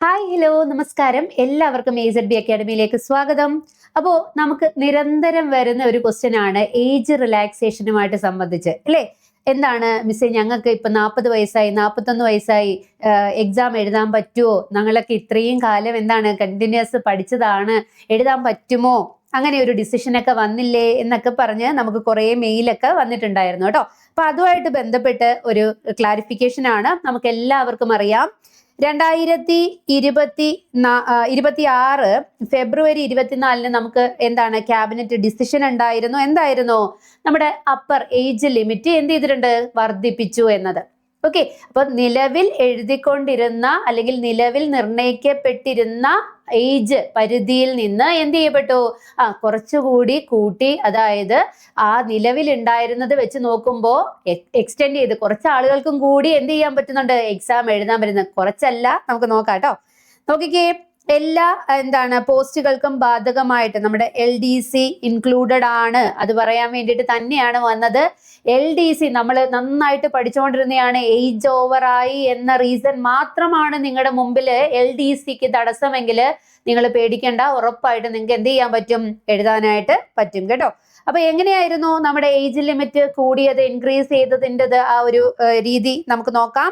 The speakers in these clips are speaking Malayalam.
ഹായ് ഹലോ നമസ്കാരം. എല്ലാവർക്കും AZB അക്കാഡമിയിലേക്ക് സ്വാഗതം. അപ്പോൾ നമുക്ക് നിരന്തരം വരുന്ന ഒരു ക്വസ്റ്റ്യൻ ആണ് ഏജ് റിലാക്സേഷനുമായിട്ട് സംബന്ധിച്ച് അല്ലേ. എന്താണ് മിസ്സേ, ഞങ്ങൾക്ക് ഇപ്പൊ 40 വയസ്സായി 41 വയസ്സായി, എക്സാം എഴുതാൻ പറ്റുമോ? ഞങ്ങളൊക്കെ ഇത്രയും കാലം എന്താണ് കണ്ടിന്യൂസ് പഠിച്ചതാണ്, എഴുതാൻ പറ്റുമോ? അങ്ങനെ ഒരു ഡിസിഷനൊക്കെ വന്നില്ലേ എന്നൊക്കെ പറഞ്ഞ് നമുക്ക് കുറേ മെയിലൊക്കെ വന്നിട്ടുണ്ടായിരുന്നു കേട്ടോ. അപ്പൊ അതുമായിട്ട് ബന്ധപ്പെട്ട് ഒരു ക്ലാരിഫിക്കേഷൻ ആണ്. നമുക്ക് എല്ലാവർക്കും അറിയാം, 2026 ഫെബ്രുവരി 24 നമുക്ക് എന്താണ് ക്യാബിനറ്റ് ഡിസിഷൻ ഉണ്ടായിരുന്നു. എന്തായിരുന്നു? നമ്മുടെ അപ്പർ ഏജ് ലിമിറ്റ് എന്ത് ചെയ്തിട്ടുണ്ട്? വർദ്ധിപ്പിച്ചു എന്നത്. ഓക്കെ, അപ്പൊ നിലവിൽ എഴുതിക്കൊണ്ടിരുന്ന അല്ലെങ്കിൽ നിലവിൽ നിർണയിക്കപ്പെട്ടിരുന്ന ഏജ് പരിധിയിൽ നിന്ന് എന്ത് ചെയ്യപ്പെട്ടു? കുറച്ചുകൂടി കൂട്ടി, അതായത് ആ നിലവിൽ ഉണ്ടായിരുന്നത് വെച്ച് നോക്കുമ്പോൾ എക്സ്റ്റെൻഡ് ചെയ്ത് കുറച്ച് ആളുകൾക്കും കൂടി എന്ത് ചെയ്യാൻ പറ്റുന്നുണ്ട്? എക്സാം എഴുതാൻ പറ്റുന്നത്. കുറച്ചല്ല, നമുക്ക് നോക്കാം കേട്ടോ. നോക്കിക്കേ, എല്ലാ എന്താണ് പോസ്റ്റുകൾക്കും ബാധകമായിട്ട് നമ്മുടെ LDC ഇൻക്ലൂഡഡ് ആണ്. അത് പറയാൻ വേണ്ടിയിട്ട് തന്നെയാണ് വന്നത്. LDC നമ്മൾ നന്നായിട്ട് പഠിച്ചുകൊണ്ടിരുന്നതാണ്. ഏജ് ഓവറായി എന്ന റീസൺ മാത്രമാണ് നിങ്ങളുടെ മുമ്പിൽ LDCക്ക് തടസ്സമെങ്കിൽ നിങ്ങൾ പേടിക്കേണ്ട. ഉറപ്പായിട്ട് നിങ്ങൾക്ക് എന്ത് ചെയ്യാൻ പറ്റും? എഴുതാനായിട്ട് പറ്റും കേട്ടോ. അപ്പൊ എങ്ങനെയായിരുന്നു നമ്മുടെ ഏജ് ലിമിറ്റ് കൂടിയത്, ഇൻക്രീസ് ചെയ്തതിൻ്റെത് ആ ഒരു രീതി നമുക്ക് നോക്കാം.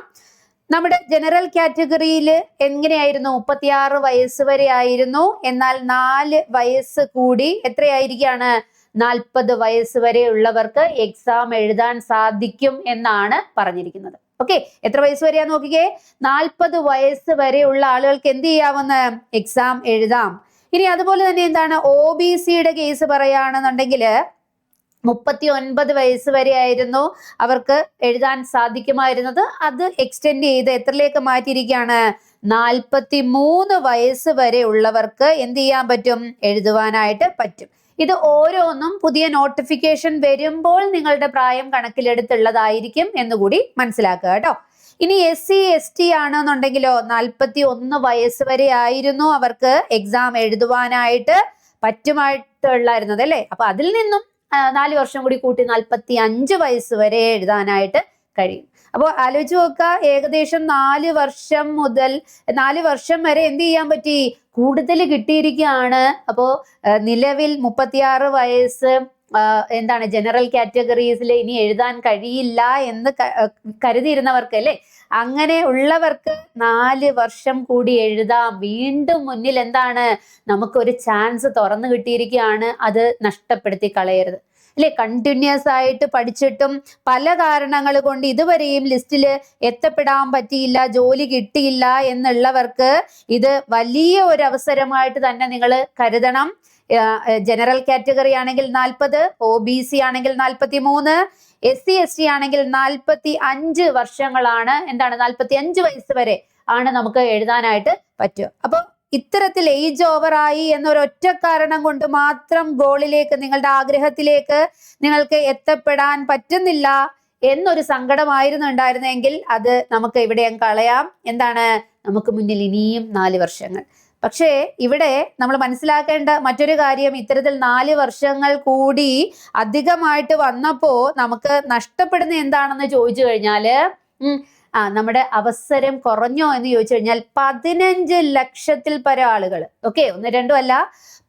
നമ്മുടെ ജനറൽ കാറ്റഗറിയിൽ എങ്ങനെയായിരുന്നു? 36 വയസ്സ് വരെ ആയിരുന്നു. എന്നാൽ 4 വയസ്സ് കൂടി എത്രയായിരിക്കാണ്? 40 വയസ്സ് വരെ ഉള്ളവർക്ക് എക്സാം എഴുതാൻ സാധിക്കും എന്നാണ് പറഞ്ഞിരിക്കുന്നത്. ഓക്കെ, എത്ര വയസ്സ് വരെയാ നോക്കിക്കേ? 40 വയസ്സ് വരെയുള്ള ആളുകൾക്ക് എന്ത് ചെയ്യാവുന്ന? എക്സാം എഴുതാം. ഇനി അതുപോലെ തന്നെ എന്താണ് OBCയുടെ കേസ് പറയുകയാണെന്നുണ്ടെങ്കിൽ 39 വയസ്സ് വരെ ആയിരുന്നു അവർക്ക് എഴുതാൻ സാധിക്കുമായിരുന്നത്. അത് എക്സ്റ്റെൻഡ് ചെയ്ത് എത്രയിലേക്ക് മാറ്റിയിരിക്കുകയാണ്? 43 വയസ്സ് വരെ ഉള്ളവർക്ക് എന്ത് ചെയ്യാൻ പറ്റും? എഴുതുവാനായിട്ട് പറ്റും. ഇത് ഓരോന്നും പുതിയ നോട്ടിഫിക്കേഷൻ വരുമ്പോൾ നിങ്ങളുടെ പ്രായം കണക്കിലെടുത്തുള്ളതായിരിക്കും എന്നുകൂടി മനസ്സിലാക്കുക കേട്ടോ. ഇനി SC/ST ആണെന്നുണ്ടെങ്കിലോ 41 വയസ്സ് വരെ ആയിരുന്നു അവർക്ക് എക്സാം എഴുതുവാനായിട്ട് പറ്റുമായിട്ടുള്ളായിരുന്നത് അല്ലേ. അപ്പൊ അതിൽ നിന്നും 4 വർഷം കൂടി കൂട്ടി 45 വയസ്സ് വരെ എഴുതാനായിട്ട് കഴിയും. അപ്പോൾ ആലോചിച്ച് നോക്കുക, ഏകദേശം 4 വർഷം മുതൽ 4 വർഷം വരെ എന്ത് ചെയ്യാൻ പറ്റി? കൂടുതൽ കിട്ടിയിരിക്കുകയാണ്. അപ്പോൾ നിലവിൽ 36 വയസ്സ് എന്താണ് ജനറൽ കാറ്റഗറീസിൽ ഇനി എഴുതാൻ കഴിയില്ല എന്ന് കരുതിയിരുന്നവർക്ക് അല്ലേ, അങ്ങനെ ഉള്ളവർക്ക് 4 വർഷം കൂടി എഴുതാം. വീണ്ടും മുന്നിൽ എന്താണ് നമുക്കൊരു ചാൻസ് തുറന്നു കിട്ടിയിരിക്കുകയാണ്. അത് നഷ്ടപ്പെടുത്തി കളയരുത് അല്ലെ. കണ്ടിന്യൂസ് ആയിട്ട് പഠിച്ചിട്ടും പല കാരണങ്ങൾ കൊണ്ട് ഇതുവരെയും ലിസ്റ്റിൽ എത്തപ്പെടാൻ പറ്റിയില്ല, ജോലി കിട്ടിയില്ല എന്നുള്ളവർക്ക് ഇത് വലിയ ഒരു അവസരമായിട്ട് തന്നെ നിങ്ങൾ കരുതണം. ജനറൽ കാറ്റഗറി ആണെങ്കിൽ 40, OBC ആണെങ്കിൽ 43, SC/ST ആണെങ്കിൽ 45 വർഷങ്ങളാണ്. എന്താണ് 45 വയസ്സ് വരെ ആണ് നമുക്ക് എഴുതാനായിട്ട് പറ്റുക. അപ്പൊ ഇത്തരത്തിൽ ഏജ് ഓവറായി എന്നൊരൊറ്റ കാരണം കൊണ്ട് മാത്രം ഗോളിലേക്ക്, നിങ്ങളുടെ ആഗ്രഹത്തിലേക്ക് നിങ്ങൾക്ക് എത്തപ്പെടാൻ പറ്റുന്നില്ല എന്നൊരു സങ്കടമായിരുന്നു ഉണ്ടായിരുന്നെങ്കിൽ അത് നമുക്ക് ഇവിടെ കളയാം. എന്താണ്, നമുക്ക് മുന്നിൽ ഇനിയും 4 വർഷങ്ങൾ. പക്ഷേ ഇവിടെ നമ്മൾ മനസ്സിലാക്കേണ്ട മറ്റൊരു കാര്യം, ഇത്തരത്തിൽ 4 വർഷങ്ങൾ കൂടി അധികമായിട്ട് വന്നപ്പോ നമുക്ക് നഷ്ടപ്പെടുന്ന എന്താണെന്ന് ചോദിച്ചു കഴിഞ്ഞാല് നമ്മുടെ അവസരം കുറഞ്ഞോ എന്ന് ചോദിച്ചു കഴിഞ്ഞാൽ 15 ലക്ഷത്തിൽ പരം ആളുകൾ, ഓക്കെ, 1, 2 അല്ല,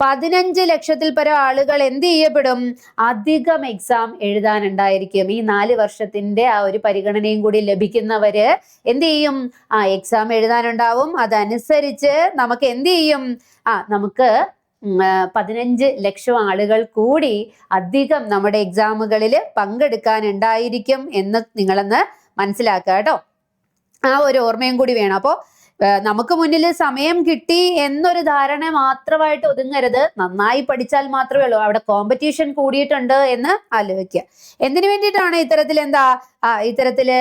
15 ലക്ഷത്തിൽ പരം ആളുകൾ എന്ത് ചെയ്യപ്പെടും? അധികം എക്സാം എഴുതാനുണ്ടായിരിക്കും. ഈ 4 വർഷത്തിന്റെ ആ ഒരു പരിഗണനയും കൂടി ലഭിക്കുന്നവര് എന്ത് ചെയ്യും? എക്സാം എഴുതാനുണ്ടാവും. അതനുസരിച്ച് നമുക്ക് എന്ത് ചെയ്യും? നമുക്ക് 15 ലക്ഷം ആളുകൾ കൂടി അധികം നമ്മുടെ എക്സാമുകളിൽ പങ്കെടുക്കാനുണ്ടായിരിക്കും എന്ന് നിങ്ങളൊന്ന് മനസ്സിലാക്കുക കേട്ടോ. ആ ഒരു ഓർമ്മയും കൂടി വേണം. അപ്പോൾ നമുക്ക് മുന്നിൽ സമയം കിട്ടി എന്നൊരു ധാരണ മാത്രമായിട്ട് ഒതുങ്ങരുത്. നന്നായി പഠിച്ചാൽ മാത്രമേ ഉള്ളൂ. അവിടെ കോമ്പറ്റീഷൻ കൂടിയിട്ടുണ്ട് എന്ന് ആലോചിക്കുക. എന്തിനു വേണ്ടിയിട്ടാണ് ഇത്തരത്തിൽ ഇത്തരത്തില്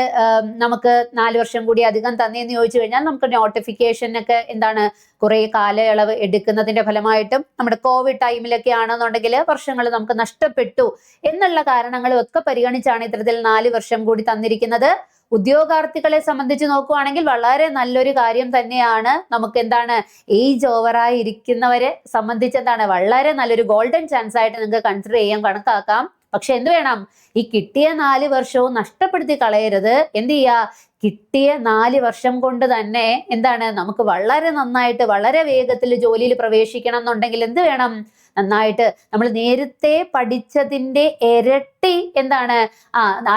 നമുക്ക് 4 വർഷം കൂടി അധികം തന്നെയെന്ന് ചോദിച്ചു കഴിഞ്ഞാൽ, നമുക്ക് നോട്ടിഫിക്കേഷൻ ഒക്കെ എന്താണ് കുറെ കാലയളവ് എടുക്കുന്നതിന്റെ ഫലമായിട്ടും നമ്മുടെ കോവിഡ് ടൈമിലൊക്കെ ആണെന്നുണ്ടെങ്കിൽ വർഷങ്ങൾ നമുക്ക് നഷ്ടപ്പെട്ടു എന്നുള്ള കാരണങ്ങളും ഒക്കെ പരിഗണിച്ചാണ് ഇത്തരത്തിൽ 4 വർഷം കൂടി തന്നിരിക്കുന്നത്. ഉദ്യോഗാർത്ഥികളെ സംബന്ധിച്ച് നോക്കുകയാണെങ്കിൽ വളരെ നല്ലൊരു കാര്യം തന്നെയാണ്. നമുക്ക് എന്താണ് ഏജ് ഓവറായി ഇരിക്കുന്നവരെ സംബന്ധിച്ച് എന്താണ് വളരെ നല്ലൊരു ഗോൾഡൻ ചാൻസ് ആയിട്ട് നിങ്ങൾക്ക് കൺസിഡർ ചെയ്യാൻ കണക്കാക്കാം. പക്ഷെ എന്ത് വേണം, ഈ കിട്ടിയ 4 വർഷവും നഷ്ടപ്പെടുത്തി കളയരുത്. എന്ത് ചെയ്യുക, കിട്ടിയ 4 വർഷം കൊണ്ട് തന്നെ എന്താണ്, നമുക്ക് വളരെ നന്നായിട്ട് വളരെ വേഗത്തിൽ ജോലിയിൽ പ്രവേശിക്കണം എന്നുണ്ടെങ്കിൽ എന്ത് വേണം, നന്നായിട്ട് നമ്മൾ നേരത്തെ പഠിച്ചതിന്റെ ഇരട്ടി എന്താണ്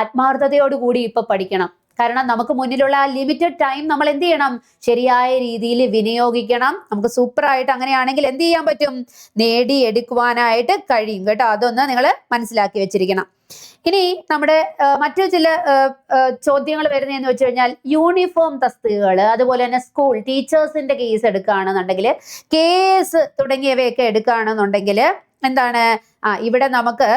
ആത്മാർത്ഥതയോടുകൂടി ഇപ്പൊ പഠിക്കണം. കാരണം നമുക്ക് മുന്നിലുള്ള ആ ലിമിറ്റഡ് ടൈം നമ്മൾ എന്ത് ചെയ്യണം, ശരിയായ രീതിയിൽ വിനിയോഗിക്കണം. നമുക്ക് സൂപ്പറായിട്ട് അങ്ങനെയാണെങ്കിൽ എന്ത് ചെയ്യാൻ പറ്റും, നേടിയെടുക്കുവാനായിട്ട് കഴിയും കേട്ടോ. അതൊന്ന് നിങ്ങൾ മനസ്സിലാക്കി വെച്ചിരിക്കണം. ഇനി നമ്മുടെ മറ്റു ചില ചോദ്യങ്ങൾ വരുന്നതെന്ന് വെച്ച് കഴിഞ്ഞാൽ യൂണിഫോം തസ്തികകൾ, അതുപോലെ തന്നെ സ്കൂൾ ടീച്ചേഴ്സിന്റെ കേസ് എടുക്കുകയാണെന്നുണ്ടെങ്കിൽ, കേസ് തുടങ്ങിയവയൊക്കെ എടുക്കുകയാണെന്നുണ്ടെങ്കിൽ എന്താണ്, ഇവിടെ നമുക്ക്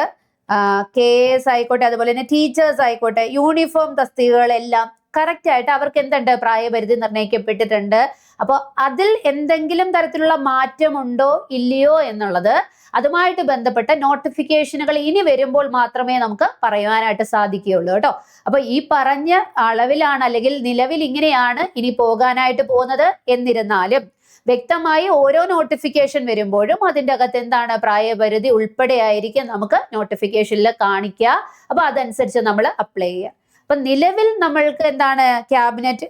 KS ആയിക്കോട്ടെ, അതുപോലെ തന്നെ ടീച്ചേഴ്സ് ആയിക്കോട്ടെ, യൂണിഫോം തസ്തികകളെല്ലാം കറക്റ്റ് ആയിട്ട് അവർക്ക് എന്തുണ്ട്, പ്രായപരിധി നിർണ്ണയിക്കപ്പെട്ടിട്ടുണ്ട്. അപ്പോൾ അതിൽ എന്തെങ്കിലും തരത്തിലുള്ള മാറ്റമുണ്ടോ ഇല്ലയോ എന്നുള്ളത് അതുമായിട്ട് ബന്ധപ്പെട്ട നോട്ടിഫിക്കേഷനുകൾ ഇനി വരുമ്പോൾ മാത്രമേ നമുക്ക് പറയുവാനായിട്ട് സാധിക്കുകയുള്ളൂ കേട്ടോ. അപ്പൊ ഈ പറഞ്ഞ അളവിലാണ് അല്ലെങ്കിൽ നിലവിൽ ഇങ്ങനെയാണ് ഇനി പോകാനായിട്ട് പോകുന്നത്. എന്നിരുന്നാലും വ്യക്തമായി ഓരോ നോട്ടിഫിക്കേഷൻ വരുമ്പോഴും അതിൻ്റെ അകത്ത് എന്താണ്, പ്രായപരിധി ഉൾപ്പെടെയായിരിക്കും നമുക്ക് നോട്ടിഫിക്കേഷനിൽ കാണിക്കുക. അപ്പൊ അതനുസരിച്ച് നമ്മൾ അപ്ലൈ ചെയ്യുക. അപ്പൊ നിലവിൽ നമ്മൾക്ക് എന്താണ്, ക്യാബിനറ്റ്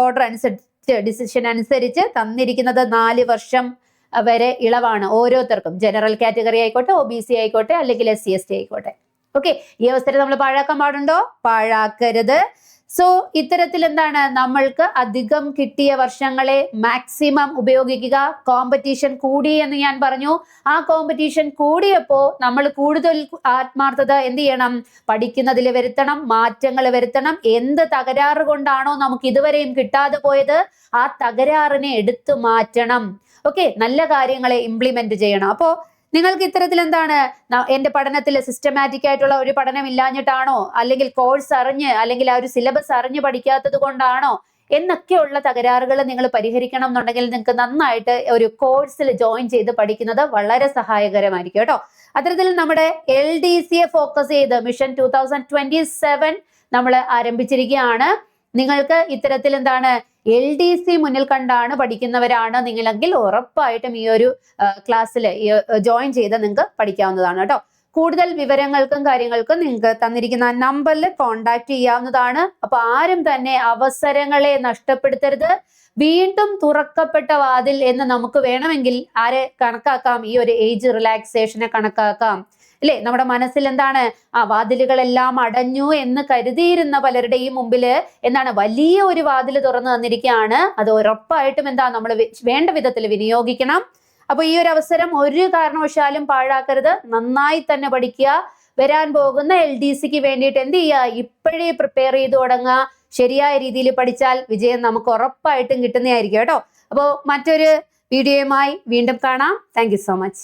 ഓർഡർ അനുസരിച്ച് ഡിസിഷൻ അനുസരിച്ച് തന്നിരിക്കുന്നത് 4 വർഷം വരെ ഇളവാണ് ഓരോരുത്തർക്കും. ജനറൽ കാറ്റഗറി ആയിക്കോട്ടെ, OBC ആയിക്കോട്ടെ, അല്ലെങ്കിൽ SC/ST ആയിക്കോട്ടെ. ഓക്കെ, ഈ അവസരം നമ്മൾ പാഴാക്കാൻ പാടുണ്ടോ? പാഴാക്കരുത്. സോ ഇത്തരത്തിൽ എന്താണ്, നമ്മൾക്ക് അധികം കിട്ടിയ വർഷങ്ങളെ മാക്സിമം ഉപയോഗിക്കുക. കോമ്പറ്റീഷൻ കൂടി എന്ന് ഞാൻ പറഞ്ഞു. ആ കോമ്പറ്റീഷൻ കൂടിയപ്പോൾ നമ്മൾ കൂടുതൽ ആത്മാർത്ഥത എന്ത് ചെയ്യണം, പഠിക്കുന്നതിൽ വരുത്തണം, മാറ്റങ്ങൾ വരുത്തണം. എന്ത് തകരാറ് കൊണ്ടാണോ നമുക്ക് ഇതുവരെയും കിട്ടാതെ പോയത്, ആ തകരാറിനെ എടുത്തു മാറ്റണം. ഓക്കെ, നല്ല കാര്യങ്ങളെ ഇംപ്ലിമെന്റ് ചെയ്യണം. അപ്പോൾ നിങ്ങൾക്ക് ഇത്തരത്തിൽ എന്താണ്, എന്റെ പഠനത്തിൽ സിസ്റ്റമാറ്റിക് ആയിട്ടുള്ള ഒരു പഠനം ഇല്ലാഞ്ഞിട്ടാണോ, അല്ലെങ്കിൽ കോഴ്സ് അറിഞ്ഞ്, അല്ലെങ്കിൽ ആ ഒരു സിലബസ് അറിഞ്ഞ് പഠിക്കാത്തത് കൊണ്ടാണോ എന്നൊക്കെയുള്ള തകരാറുകൾ നിങ്ങൾ പരിഹരിക്കണം എന്നുണ്ടെങ്കിൽ നിങ്ങൾക്ക് നന്നായിട്ട് ഒരു കോഴ്സിൽ ജോയിൻ ചെയ്ത് പഠിക്കുന്നത് വളരെ സഹായകരമായിരിക്കും കേട്ടോ. അത്തരത്തിൽ നമ്മുടെ LDCയെ ഫോക്കസ് ചെയ്ത് മിഷൻ 2027 നമ്മൾ ആരംഭിച്ചിരിക്കുകയാണ്. നിങ്ങൾക്ക് ഇത്തരത്തിൽ എന്താണ്, LDC മുന്നിൽ കണ്ടാണ് പഠിക്കുന്നവരാണ് നിങ്ങളെങ്കിൽ ഉറപ്പായിട്ടും ഈ ഒരു ക്ലാസ്സിൽ ജോയിൻ ചെയ്ത് നിങ്ങൾക്ക് പഠിക്കാവുന്നതാണ് കേട്ടോ. കൂടുതൽ വിവരങ്ങൾക്കും കാര്യങ്ങൾക്കും നിങ്ങൾക്ക് തന്നിരിക്കുന്ന നമ്പറിൽ കോൺടാക്ട് ചെയ്യാവുന്നതാണ്. അപ്പൊ ആരും തന്നെ അവസരങ്ങളെ നഷ്ടപ്പെടുത്തരുത്. വീണ്ടും തുറക്കപ്പെട്ട വാതിൽ എന്ന് നമുക്ക് വേണമെങ്കിൽ ആരെ കണക്കാക്കാം, ഈ ഒരു ഏജ് റിലാക്സേഷനെ കണക്കാക്കാം അല്ലെ. നമ്മുടെ മനസ്സിൽ എന്താണ്, വാതിലുകളെല്ലാം അടഞ്ഞു എന്ന് കരുതിയിരുന്ന പലരുടെയും മുമ്പില് എന്താണ്, വലിയ ഒരു വാതിൽ തുറന്നു തന്നിരിക്കുകയാണ്. അത് ഉറപ്പായിട്ടും എന്താ, നമ്മൾ വേണ്ട വിധത്തിൽ വിനിയോഗിക്കണം. അപ്പൊ ഈ ഒരു അവസരം ഒരു കാരണവശാലും പാഴാക്കരുത്. നന്നായി തന്നെ പഠിക്കുക. വരാൻ പോകുന്ന LDCക്ക് വേണ്ടിയിട്ട് എന്ത് ചെയ്യുക, ഇപ്പോഴേ പ്രിപ്പയർ ചെയ്ത് തുടങ്ങുക. ശരിയായ രീതിയിൽ പഠിച്ചാൽ വിജയം നമുക്ക് ഉറപ്പായിട്ടും കിട്ടുന്നതായിരിക്കും കേട്ടോ. അപ്പോൾ മറ്റൊരു വീഡിയോയുമായി വീണ്ടും കാണാം. Thank you so much.